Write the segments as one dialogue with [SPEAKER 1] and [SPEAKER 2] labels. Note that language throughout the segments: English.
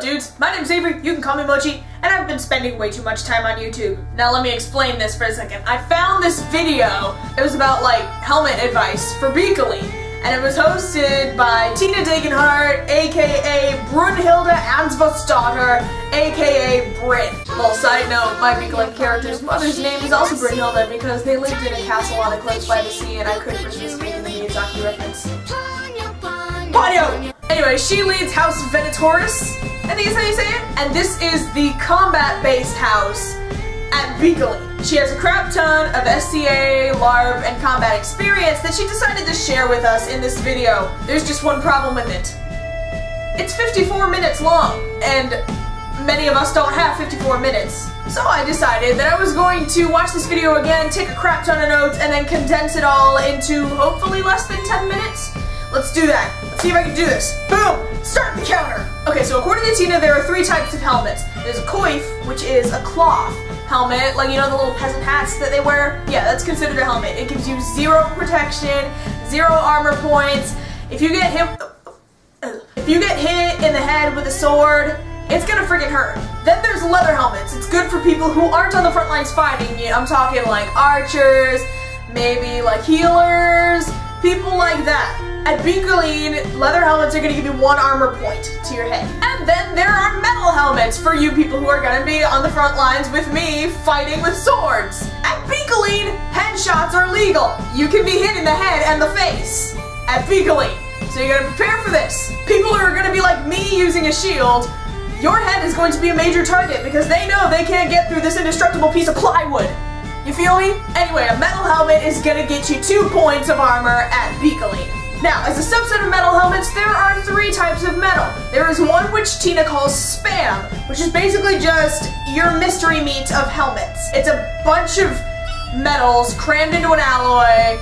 [SPEAKER 1] dudes, my name's Avery, you can call me Mochi, and I've been spending way too much time on YouTube. Now let me explain this for a second. I found this video, it was about like helmet advice for Bicolline, and it was hosted by Tina Degenhart, aka Brunhilde Ansvarsdottir, aka Bryn. Little side note, my Bicolline character's mother's name is also Brunhilde because they lived in a castle on a cliff by the sea and I couldn't resist making the Miyazaki reference. Ponyo! Anyway, she leads House Vennitorus, I think is how you say it, and this is the combat-based house at Bicolline. She has a crap ton of SCA, LARP, and combat experience that she decided to share with us in this video. There's just one problem with it. It's 54 minutes long, and many of us don't have 54 minutes. So I decided that I was going to watch this video again, take a crap ton of notes, and then condense it all into hopefully less than 10 minutes. Let's do that. Let's see if I can do this. Boom! Start the counter! Okay, so according to Tina, there are 3 types of helmets. There's a Coif, which is a cloth helmet, like you know the little peasant hats that they wear? Yeah, that's considered a helmet. It gives you 0 protection, 0 armor points. If you get hit in the head with a sword, it's gonna freaking hurt. Then there's leather helmets. It's good for people who aren't on the front lines fighting. I'm talking like archers, maybe like healers, people like that. At Bicolline, leather helmets are going to give you 1 armor point to your head. And then there are metal helmets for you people who are going to be on the front lines with me fighting with swords. At Bicolline, headshots are legal. You can be hit in the head and the face at Bicolline. So you got to prepare for this. People who are going to be like me using a shield, your head is going to be a major target because they know they can't get through this indestructible piece of plywood. You feel me? Anyway, a metal helmet is going to get you 2 points of armor at Bicolline. Now, as a subset of metal helmets, there are 3 types of metal. There is one which Tina calls spam, which is basically just your mystery meat of helmets. It's a bunch of metals crammed into an alloy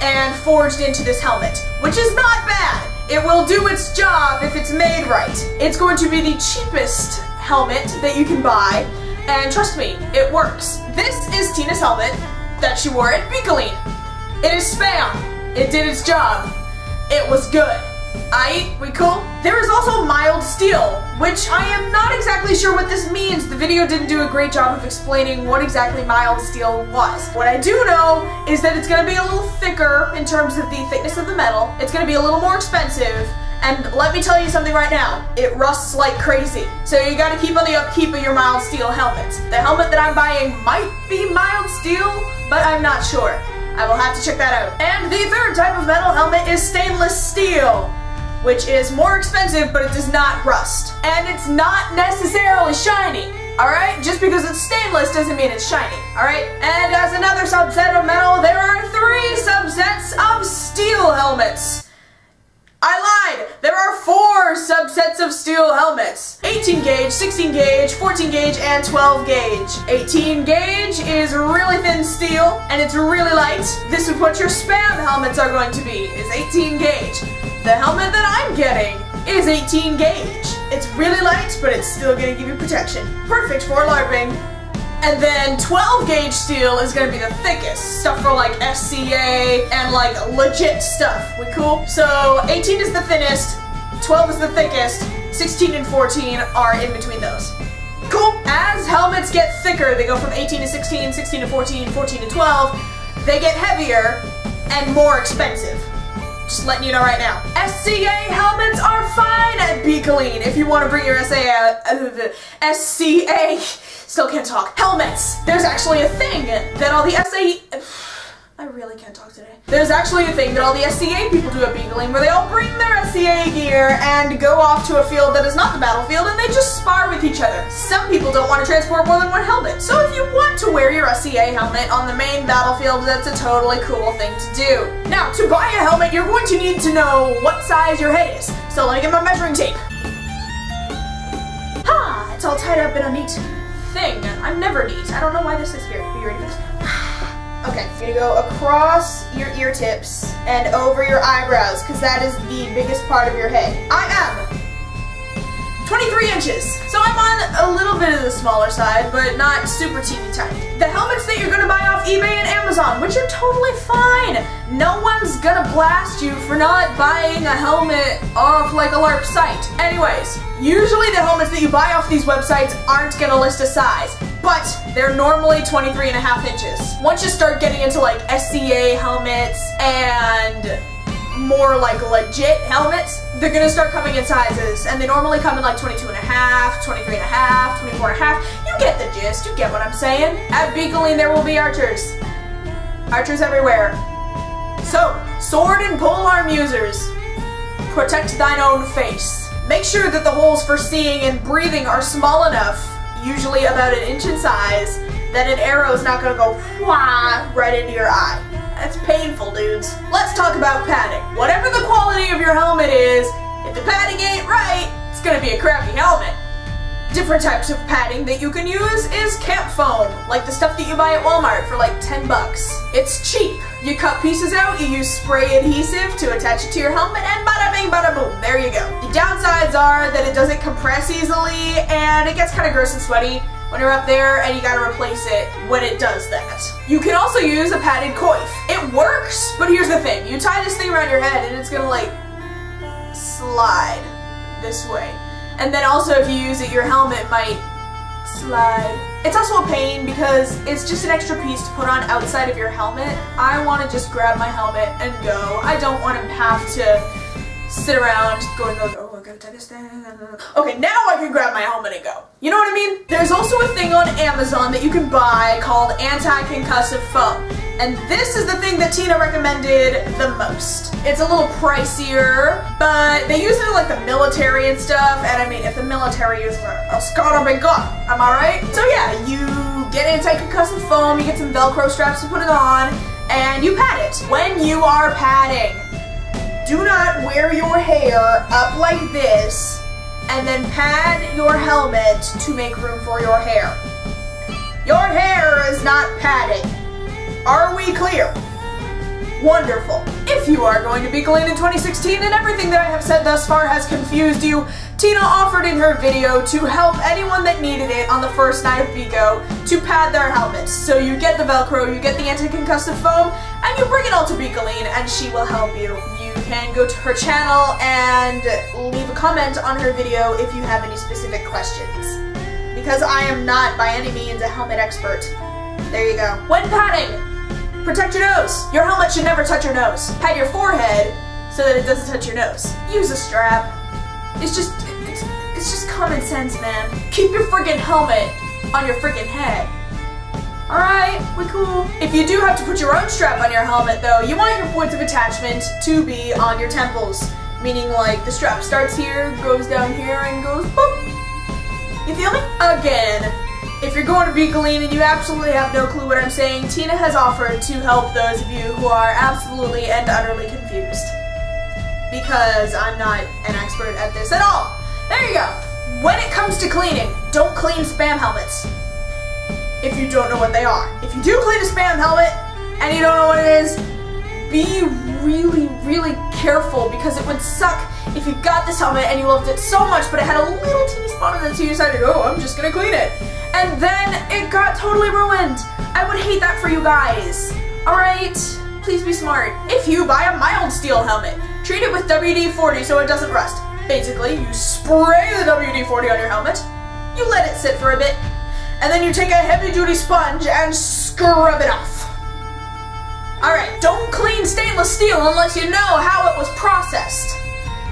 [SPEAKER 1] and forged into this helmet, which is not bad. It will do its job if it's made right. It's going to be the cheapest helmet that you can buy, and trust me, it works. This is Tina's helmet that she wore at Bicolline. It is spam. It did its job. It was good. Aight, we cool? There is also mild steel, which I am not exactly sure what this means. The video didn't do a great job of explaining what exactly mild steel was. What I do know is that it's going to be a little thicker in terms of the thickness of the metal. It's going to be a little more expensive. And let me tell you something right now, it rusts like crazy. So you gotta keep on the upkeep of your mild steel helmets. The helmet that I'm buying might be mild steel, but I'm not sure. I will have to check that out. And the 3rd type of metal helmet is stainless steel, which is more expensive, but it does not rust. And it's not necessarily shiny, alright? Just because it's stainless doesn't mean it's shiny, alright? And as another subset of metal, there are 3 subsets of steel helmets. I lied! There are 4 subsets of steel helmets. 18 gauge, 16 gauge, 14 gauge, and 12 gauge. 18 gauge is really thin steel, and it's really light. This is what your spam helmets are going to be, is 18 gauge. The helmet that I'm getting is 18 gauge. It's really light, but it's still gonna give you protection. Perfect for LARPing. And then 12 gauge steel is gonna be the thickest. Stuff for like SCA and like legit stuff. We cool? So 18 is the thinnest, 12 is the thickest, 16 and 14 are in between those. Cool? As helmets get thicker, they go from 18 to 16, 16 to 14, 14 to 12, they get heavier and more expensive. Just letting you know right now. SCA helmets are fine at Bicolline if you want to bring your SCA, still can't talk, helmets. There's actually a thing that all the I really can't talk today. There's actually a thing that all the SCA people do at Bicolline where they all bring their SCA gear and go off to a field that is not the battlefield and they just spar with each other. Some people don't want to transport more than 1 helmet. So if you want to wear your SCA helmet on the main battlefield, that's a totally cool thing to do. Now, to buy a helmet, you're going to need to know what size your head is. So let me get my measuring tape. Ha! It's all tied up in a neat thing. I'm never neat. I don't know why this is here. Are you ready for this? Okay, you're gonna go across your ear tips and over your eyebrows, because that is the biggest part of your head. I am 23 inches. So I'm on a little bit of the smaller side, but not super teeny tiny. The helmets that you're gonna buy off eBay and Amazon, which are totally fine. No one's gonna blast you for not buying a helmet off like a LARP site. Anyways, usually the helmets that you buy off these websites aren't gonna list a size, but they're normally 23.5 inches. Once you start getting into like SCA helmets and more like legit helmets, they're gonna start coming in sizes, and they normally come in like 22.5, 23.5, 24.5. You get the gist, you get what I'm saying. At Bicolline there will be archers. Archers everywhere. So, sword and polearm users, protect thine own face. Make sure that the holes for seeing and breathing are small enough, usually about 1 inch in size, that an arrow is not gonna go right into your eye. That's painful, dudes. Let's talk about padding. Whatever the quality of your helmet is, if the padding ain't right, it's gonna be a crappy helmet. Different types of padding that you can use is camp foam, like the stuff that you buy at Walmart for like 10 bucks. It's cheap. You cut pieces out, you use spray adhesive to attach it to your helmet, and bada bing bada boom, there you go. The downsides are that it doesn't compress easily, and it gets kind of gross and sweaty when you're up there, and you gotta replace it when it does that. You can also use a padded coif. It works, but here's the thing. You tie this thing around your head and it's gonna like slide this way. And then also if you use it, your helmet might slide. It's also a pain because it's just an extra piece to put on outside of your helmet. I wanna just grab my helmet and go. I don't wanna have to sit around going, oh, I gotta tie this thing. Okay, now I can grab my helmet and go. You know what I mean? There's also a thing on Amazon that you can buy called Anti-Concussive Foam. And this is the thing that Tina recommended the most. It's a little pricier, but they use it in like the military and stuff. And I mean, if the military uses it, it's gotta be good. Am I right? So yeah, you get anti-concussive foam, you get some Velcro straps to put it on, and you pad it. When you are padding, do not wear your hair up like this and then pad your helmet to make room for your hair. Your hair is not padding. Are we clear? Wonderful. If you are going to Bicolline in 2016 and everything that I have said thus far has confused you, Tina offered in her video to help anyone that needed it on the first night of Bico to pad their helmets. So you get the Velcro, you get the anti-concussive foam, and you bring it all to Bicolline and she will help you. You can go to her channel and leave a comment on her video if you have any specific questions. Because I am not by any means a helmet expert. There you go. When padding, protect your nose. Your helmet should never touch your nose. Pad your forehead so that it doesn't touch your nose. Use a strap. It's just common sense, man. Keep your friggin' helmet on your friggin' head. Alright, we cool. If you do have to put your own strap on your helmet though, you want your points of attachment to be on your temples. Meaning like the strap starts here, goes down here, and goes boop. You feel me? Again, if you're going to Bicolline and you absolutely have no clue what I'm saying, Tina has offered to help those of you who are absolutely and utterly confused. Because I'm not an expert at this at all. There you go. When it comes to cleaning, don't clean spam helmets. If you don't know what they are. If you do clean a spam helmet and you don't know what it is, be really, really careful because it would suck if you got this helmet and you loved it so much but it had a little teeny spot on it so you decided, oh, I'm just gonna clean it. And then it got totally ruined. I would hate that for you guys. Alright, please be smart. If you buy a mild steel helmet, treat it with WD-40 so it doesn't rust. Basically, you spray the WD-40 on your helmet, you let it sit for a bit, and then you take a heavy-duty sponge and scrub it off. Alright, don't clean stainless steel unless you know how it was processed,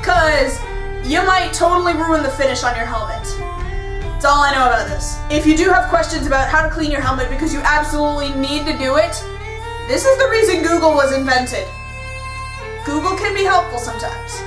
[SPEAKER 1] cause you might totally ruin the finish on your helmet. That's all I know about this. If you do have questions about how to clean your helmet because you absolutely need to do it, this is the reason Google was invented. Google can be helpful sometimes.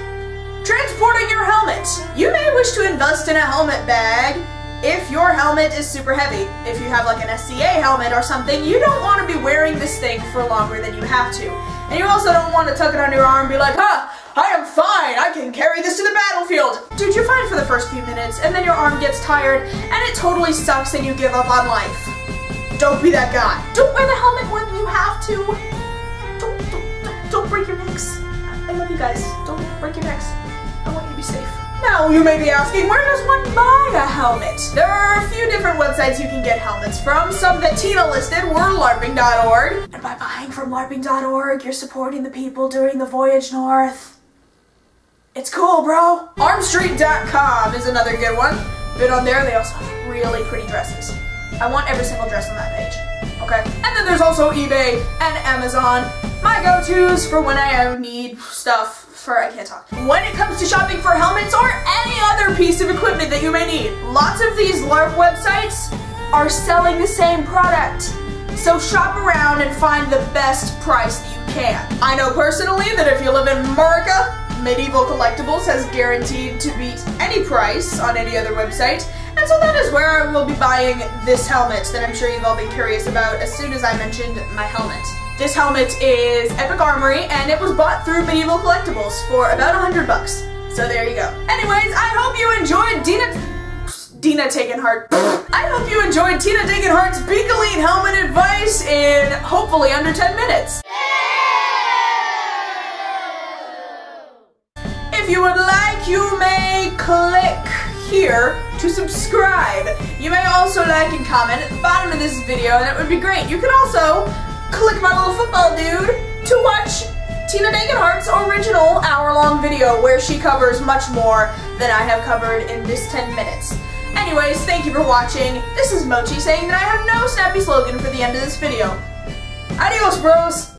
[SPEAKER 1] Transporting your helmet. You may wish to invest in a helmet bag if your helmet is super heavy. If you have like an SCA helmet or something, you don't want to be wearing this thing for longer than you have to. And you also don't want to tuck it under your arm and be like, huh, I am fine, I can carry this to the battlefield. Dude, you're fine for the first few minutes, and then your arm gets tired, and it totally sucks and you give up on life. Don't be that guy. Don't wear the helmet more than you have to. Don't break your necks. I love you guys. Don't break your necks. I want you to be safe. Now you may be asking, where does one Helmet. There are a few different websites you can get helmets from. Some that Tina listed were LARPing.org. And by buying from LARPing.org, you're supporting the people during the Voyage North. It's cool, bro. Armstreet.com is another good one. Bid on there, they also have really pretty dresses. I want every single dress on that page, okay? And then there's also eBay and Amazon, my go-tos for when I need stuff for, I can't talk. When it comes to shopping for helmets or any other piece of equipment that you may need, lots of these LARP websites are selling the same product. So shop around and find the best price that you can. I know personally that if you live in America, Medieval Collectibles has guaranteed to beat any price on any other website, and so that is where I will be buying this helmet that I'm sure you've all been curious about as soon as I mentioned my helmet. This helmet is Epic Armory, and it was bought through Medieval Collectibles for about $100 bucks. So there you go. Anyways, I hope you enjoyed Tina Degenhart. I hope you enjoyed Tina Degenhart's Bicolline Helmet Advice in hopefully under 10 minutes. If you would like, you may click here to subscribe. You may also like and comment at the bottom of this video, and that would be great. You can also click my little football dude to watch Tina Degenhart's original hour-long video where she covers much more than I have covered in this 10 minutes. Anyways, thank you for watching. This is Mochi saying that I have no snappy slogan for the end of this video. Adios, bros!